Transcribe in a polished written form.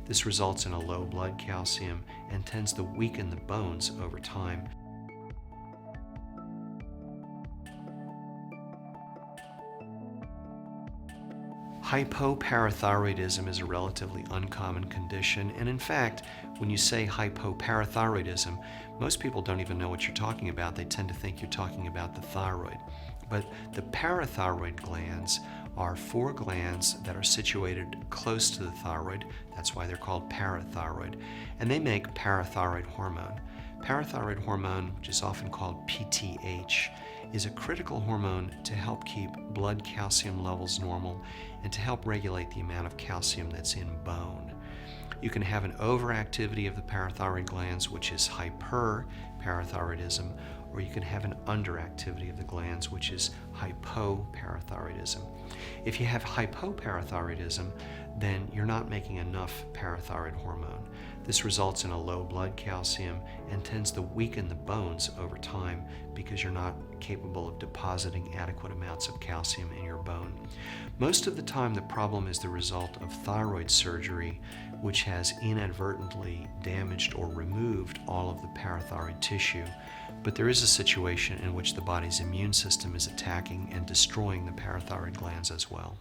This results in a low blood calcium and tends to weaken the bones over time. Hypoparathyroidism is a relatively uncommon condition, and in fact, when you say hypoparathyroidism, most people don't even know what you're talking about. They tend to think you're talking about the thyroid. But the parathyroid glands are 4 glands that are situated close to the thyroid. That's why they're called parathyroid, and they make parathyroid hormone. Parathyroid hormone, which is often called PTH, is a critical hormone to help keep blood calcium levels normal and to help regulate the amount of calcium that's in bone. You can have an overactivity of the parathyroid glands, which is hyperparathyroidism, or you can have an underactivity of the glands, which is hypoparathyroidism. If you have hypoparathyroidism, then you're not making enough parathyroid hormone. This results in a low blood calcium and tends to weaken the bones over time because you're not capable of depositing adequate amounts of calcium in your bone. Most of the time, the problem is the result of thyroid surgery, which has inadvertently damaged or removed all of the parathyroid tissue. But there is a situation in which the body's immune system is attacking and destroying the parathyroid glands as well.